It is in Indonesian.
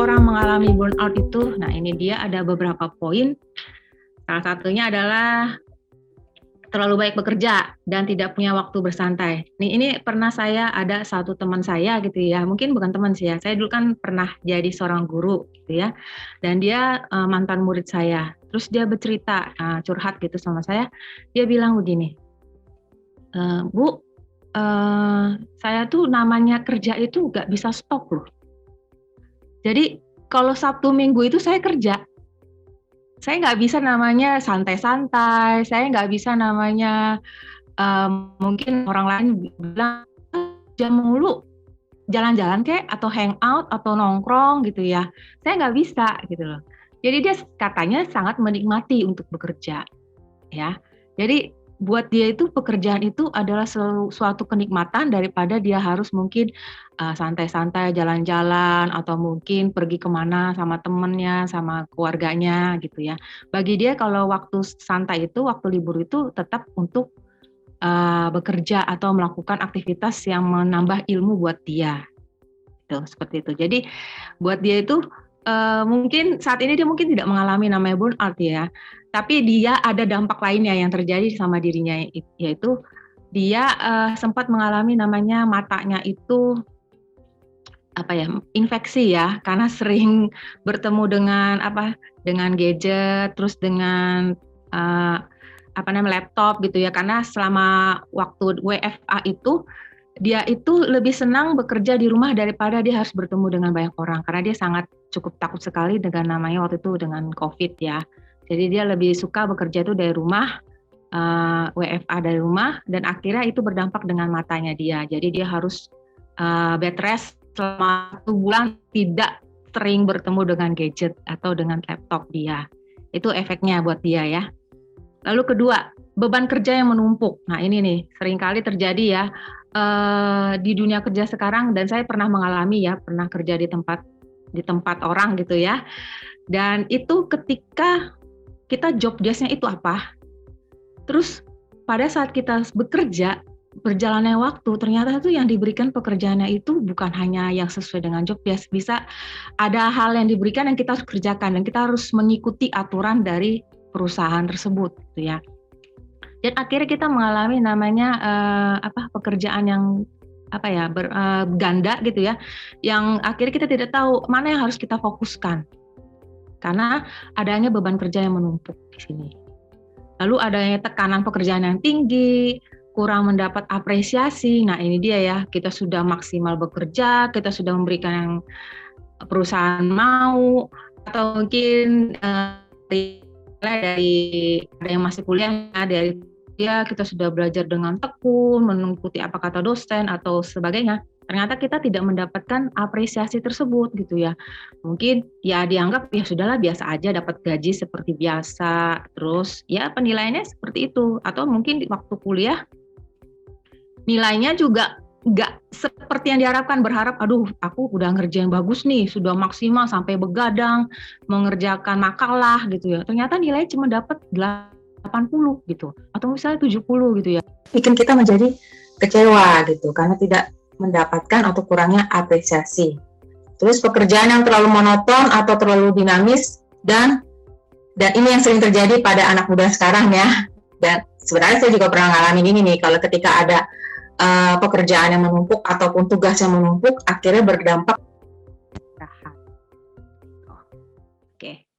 seseorang mengalami burnout itu, nah ini dia ada beberapa poin. Salah satunya adalah terlalu baik bekerja dan tidak punya waktu bersantai. Ini pernah saya ada satu teman saya gitu ya, mungkin bukan teman sih ya. Saya dulu kan pernah jadi seorang guru gitu ya, dan dia mantan murid saya. Terus dia bercerita, curhat gitu sama saya. Dia bilang begini, Bu, saya tuh namanya kerja itu nggak bisa stop loh. Jadi kalau Sabtu Minggu itu saya kerja. Saya nggak bisa namanya santai-santai, saya nggak bisa namanya mungkin orang lain bilang jam mulu jalan-jalan kek atau hangout atau nongkrong gitu ya. Saya nggak bisa gitu loh. Jadi dia katanya sangat menikmati untuk bekerja ya. Jadi buat dia itu pekerjaan itu adalah suatu kenikmatan daripada dia harus mungkin santai-santai jalan-jalan atau mungkin pergi kemana sama temennya, sama keluarganya gitu ya. Bagi dia kalau waktu santai itu, waktu libur itu tetap untuk bekerja atau melakukan aktivitas yang menambah ilmu buat dia. Gitu, seperti itu. Jadi buat dia itu mungkin saat ini dia mungkin tidak mengalami namanya burnout ya, tapi dia ada dampak lainnya yang terjadi sama dirinya, yaitu dia sempat mengalami namanya matanya itu infeksi ya, karena sering bertemu dengan gadget, terus dengan laptop gitu ya, karena selama waktu WFA itu dia itu lebih senang bekerja di rumah daripada dia harus bertemu dengan banyak orang, karena dia sangat cukup takut sekali dengan namanya waktu itu dengan COVID ya. Jadi dia lebih suka bekerja itu dari rumah, WFA dari rumah, dan akhirnya itu berdampak dengan matanya dia. Jadi dia harus bed rest selama 1 bulan, tidak sering bertemu dengan gadget atau dengan laptop dia. Itu efeknya buat dia ya. Lalu kedua, beban kerja yang menumpuk. Nah ini nih seringkali terjadi ya di dunia kerja sekarang, dan saya pernah mengalami ya, pernah kerja di tempat orang gitu ya. Dan itu ketika kita job desk-nya itu apa, terus pada saat kita bekerja, berjalannya waktu, ternyata itu yang diberikan pekerjaannya itu bukan hanya yang sesuai dengan job desk, bisa ada hal yang diberikan yang kita harus kerjakan dan kita harus mengikuti aturan dari perusahaan tersebut gitu ya. Dan akhirnya kita mengalami namanya pekerjaan yang ganda gitu ya, yang akhirnya kita tidak tahu mana yang harus kita fokuskan karena adanya beban kerja yang menumpuk di sini. Lalu adanya tekanan pekerjaan yang tinggi, kurang mendapat apresiasi. Nah ini dia ya, kita sudah maksimal bekerja, kita sudah memberikan yang perusahaan mau, atau mungkin dari ada yang masih kuliah, dari dia kita sudah belajar dengan tekun, mengikuti apa kata dosen atau sebagainya. Ternyata kita tidak mendapatkan apresiasi tersebut gitu ya. Mungkin ya dianggap ya sudahlah biasa aja, dapat gaji seperti biasa, terus ya penilaiannya seperti itu. Atau mungkin di waktu kuliah nilainya juga nggak seperti yang diharapkan, berharap aduh aku udah ngerjain bagus nih, sudah maksimal sampai begadang mengerjakan makalah gitu ya. Ternyata nilainya cuma dapat 80 gitu atau misalnya 70 gitu ya. Bikin kita menjadi kecewa gitu karena tidak mendapatkan atau kurangnya apresiasi. Terus pekerjaan yang terlalu monoton atau terlalu dinamis, dan ini yang sering terjadi pada anak muda sekarang ya. Dan sebenarnya saya juga pernah ngalamin ini nih, kalau ketika ada pekerjaan yang menumpuk ataupun tugas yang menumpuk, akhirnya berdampak